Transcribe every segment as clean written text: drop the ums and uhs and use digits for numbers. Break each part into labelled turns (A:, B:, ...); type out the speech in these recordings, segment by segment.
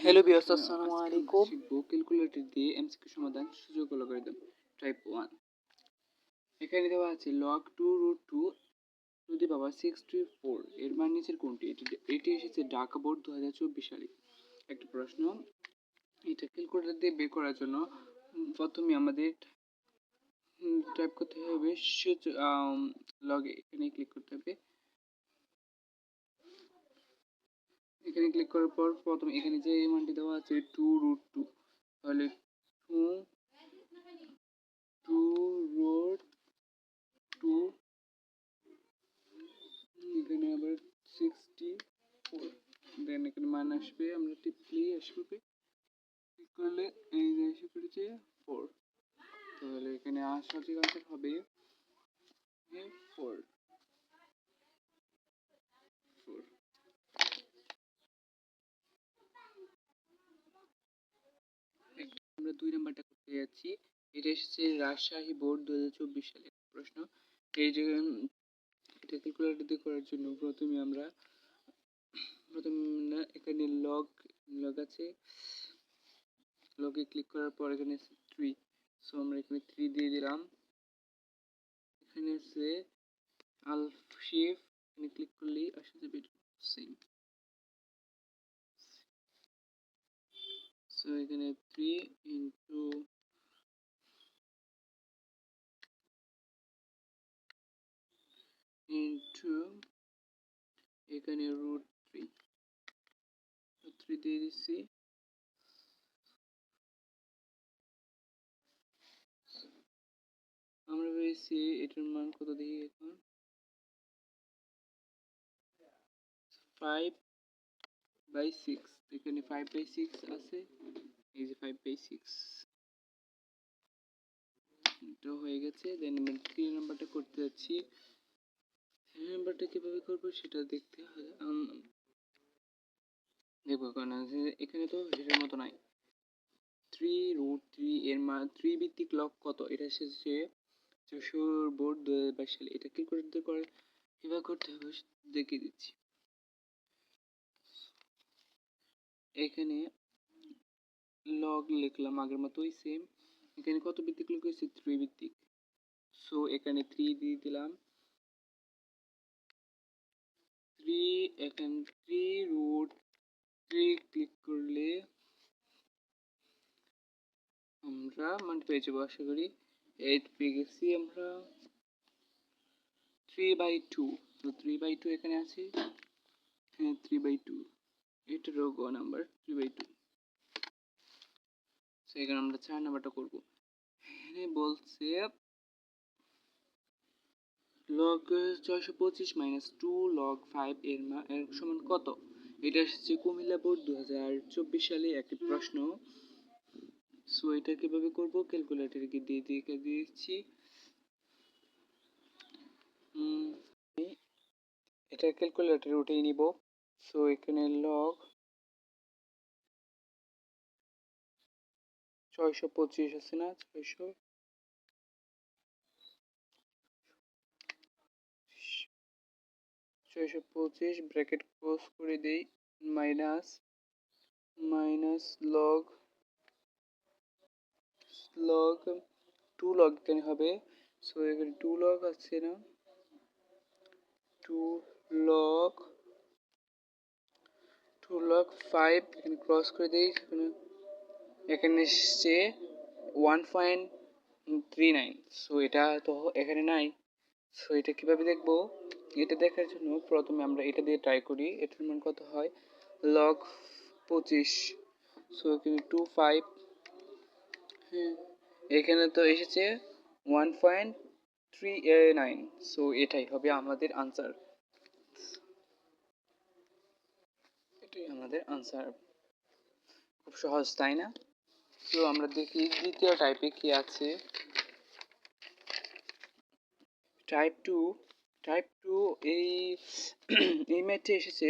A: Hello viewers, আসসালামু আলাইকুম।
B: শিখবো ক্যালকুলেটর দিয়ে এমসিকিউ সমাধান সুযোগ লগারিদম টাইপ 1। এখানে দেওয়া আছে log 2 root 2 টু দি পাওয়ার 64 এর মান নিচের কোনটি? এটি এসেছে ঢাকা বোর্ড 2024 সালে। একটা প্রশ্ন, এটা ক্যালকুলেটর দিয়ে বের করার জন্য প্রথমে আমাদের টাইপ করতে হবে লগ, এখানে ক্লিক করতে হবে। এখানে ক্লিক করার পর প্রথমে এখানে যে মানটি দেওয়া আছে 2 root 2, তাহলে 2 root 2, এখানে আবার 64, দেন এখানে মান আসবে, আমরা টিপলি আসবে, ক্লিক করলে এই যে এসে পড়েছে 4। তাহলে এখানে সঠিক আনসার হবে 4। আমরা 2 নাম্বারটা করতে যাচ্ছি। এটা এসেছে রাজশাহী বোর্ড 2024 সালের প্রশ্ন। এই যে এটা ক্যালকুলেটর দিয়ে করার জন্য প্রথমে এখানে লগ আছে, লগে ক্লিক করার পর এখানে 3, সো আমরা এখানে 3 দিয়ে দিলাম। এখানে আছে আলশিফ, এখানে ক্লিক করলেই আসে যাবে সেম। সো এখানে 3 ইন্টু এখানে রুট 3 দিয়ে দিচ্ছি। আমরা পেয়েছি এটার মান কত দেখি এখন, 5/6। এখানে 5/6 আছে, এই যে 5/6 এটা হয়ে গেছে। দেন আমরা 3 নাম্বারটা করতে যাচ্ছি। 3 নাম্বারটা কিভাবে করব সেটা দেখতে হবে, দেখবো। কারণ এখানে তো এটার মতো নাই। 3√3 এর মান 3 ভিত্তিক লগ কত? এটা এসেছে যশোর বোর্ড 2022 সালে। এটা ক্যালকুলেটর করে কিভাবে করতে হবে দেখিয়ে দিচ্ছি। এখানে লগ লিখলাম আগের মতোই সেম। এখানে কত ভিত্তিক লগ হয়েছে? 3 ভিত্তিক। সো এখানে 3 দিয়ে দিলাম। 3, এখানে 3√3 ক্লিক করলে আমরা মান পেয়ে যাবো আশা করি। 8 পেয়ে গেছি আমরা। 3/2, তো 3/2 এখানে আছে, এখানে 3/2, এটারও গ নাম্বার 3/2। সো এখানে আমরা 4 নাম্বারটা করবো। এখানে বলছে লগ 625 মাইনাস 2 লগ 5 এর সমান কত? এটা এসেছে কুমিল্লা বোর্ড 2024 সালে একটি প্রশ্ন। সো এটা কিভাবে করব, ক্যালকুলেটরকে দিয়ে দিচ্ছি। এটা ক্যালকুলেটরে উঠিয়ে নিব। সো এখানে লগ 625 আছে না, 625 ব্র্যাকেট ক্লোজ করে দেই, মাইনাস লগ 2 লগ এখানে হবে। সো এখানে 2 লগ আছে না, 2 লগ 5 এখানে ক্রস করে দেই। এখানে এসছে 1.39। সো এটা তো এখানে নাই। সো এটা কিভাবে দেখবো, এটা দেখার জন্য প্রথমে আমরা এটা দিয়ে ট্রাই করি, এটার মান কত হয়, লগ 25। সো এখানে 25, এখানে তো এসেছে 1.39। সো এটাই হবে আমাদের আনসার, এটাই আমাদের আনসার। খুব সহজ, তাই না? তো আমরা দেখি দ্বিতীয় টাইপে কি আছে। টাইপ টু এই এই ম্যাথে এসেছে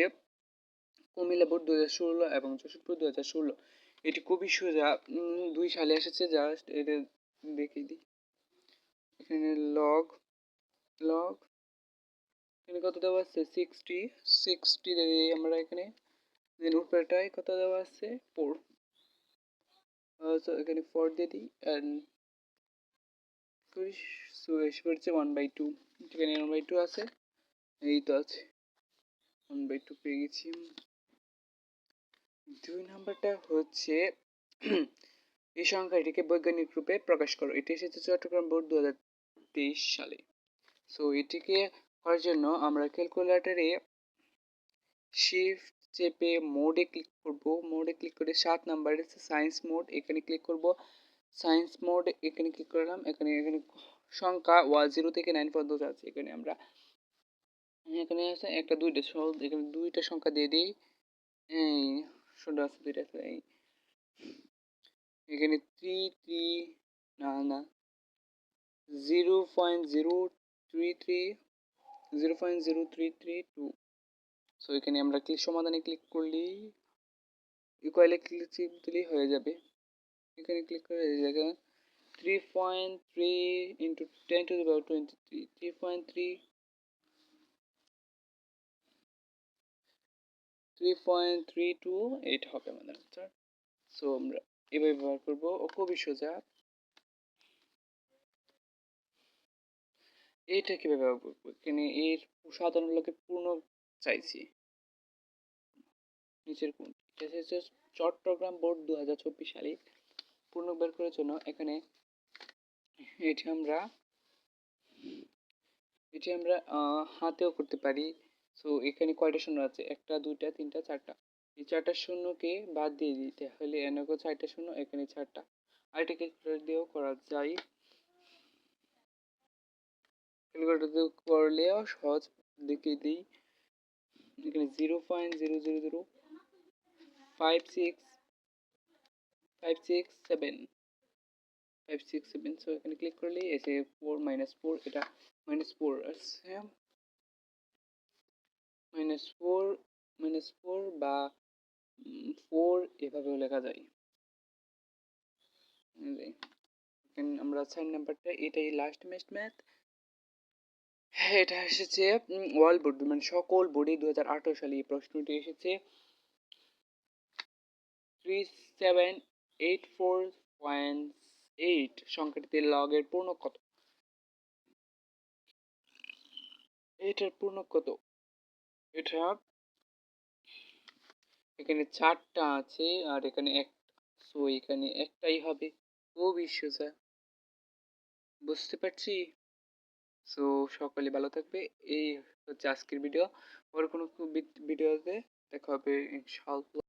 B: কুমিল্লা বোর্ড 2016 এবং যশোরপুর 2016। এটি খুবই সোজা, 2 সালে এসেছে। জাস্ট এটা দেখিয়ে দিই। এখানে লগ এখানে কত দেওয়া আছে, 60 দিয়ে আমরা এখানে দেন উপরেটায় কত দেওয়া আছে 4, সো এখানে 4 দিয়ে দিই অ্যান্ড সো এসে পড়ছে 1/2, এখানে 1/2 আছে, এই তো আছে 1/2 পেয়ে গেছি। 2 নাম্বারটা হচ্ছে এই সংখ্যাটিকে বৈজ্ঞানিক রূপে প্রকাশ করো। এটি এসেছে চট্টগ্রাম বোর্ড 2023 সালে। সো এটিকে করার জন্য আমরা ক্যালকুলেটরে শিফট চেপে মোডে ক্লিক করব। মোডে ক্লিক করে 7 নাম্বারে সায়েন্স মোড, এখানে ক্লিক করব। সায়েন্স মোড এখানে ক্লিক করলাম। এখানে সংখ্যা 0 থেকে 9 পর্যন্ত আছে। এখানে আমরা এখানে আছে একটা দুইটা সহজ, এখানে দুইটা সংখ্যা দিয়ে দিই। এই শুধু আছে দুইটা আছে, এই এখানে 3 না 0.033 সো এখানে আমরা সমাধানে ক্লিক করলেই ইকুয়ালে ক্লিক দিলেই হয়ে যাবে। এখানে ক্লিক করে এই জায়গায় 3.3 into 10 to the power 23, 3.328 হবে আমাদের আনসার। সো আমরা এভাবে ব্যবহার করবো, ও খুবই সোজা। এইটা কিভাবে ব্যবহার করবো, এখানে এর সাধারণ লোকের পূর্ণ চাইছি নিচের কোন, এটা হচ্ছে চট্টগ্রাম বোর্ড 2024 সালে পূর্ণ বের করার জন্য এখানে এটি আমরা হাতেও করতে পারি। সো এখানে কয়টা শূন্য আছে, 1 2 3 4, এই 4টা শূন্যকে বাদ দিয়ে দিতে হলে এনেকো 4টা শূন্য, এখানে 4টা আরেকটা ক্যালকুলেটর দিয়েও করা যায়। ক্যালকুলেটর দিয়ে করলেও সহজ, দেখিয়ে দিই। এখানে 0.0005657 567, সো এখানে ক্লিক করলেই এসে 4 -4, এটা -4 আছে, -4 বা 4 এভাবেও লেখা যায়। এখানে আমরা 4 নাম্বারটা, এটাই লাস্ট ম্যাথ। হ্যাঁ, এটা এসেছে ওয়ার্ল্ড বোর্ড মানে সকল বোর্ডে 2018 সালে এই প্রশ্নটি এসেছে। 3784.8 সংখ্যাটিতে লগের পূর্ণ কত? এটার পূর্ণ কত? এটা এখানে 4টা আছে আর এখানে একটা, সো এখানে একটাই হবে। খুবই সোজা, বুঝতে পারছি। সো সকলে ভালো থাকবে। এই হচ্ছে আজকের ভিডিও। পরে কোনো ভিডিওতে দেখা হবে ইনশাআল্লাহ।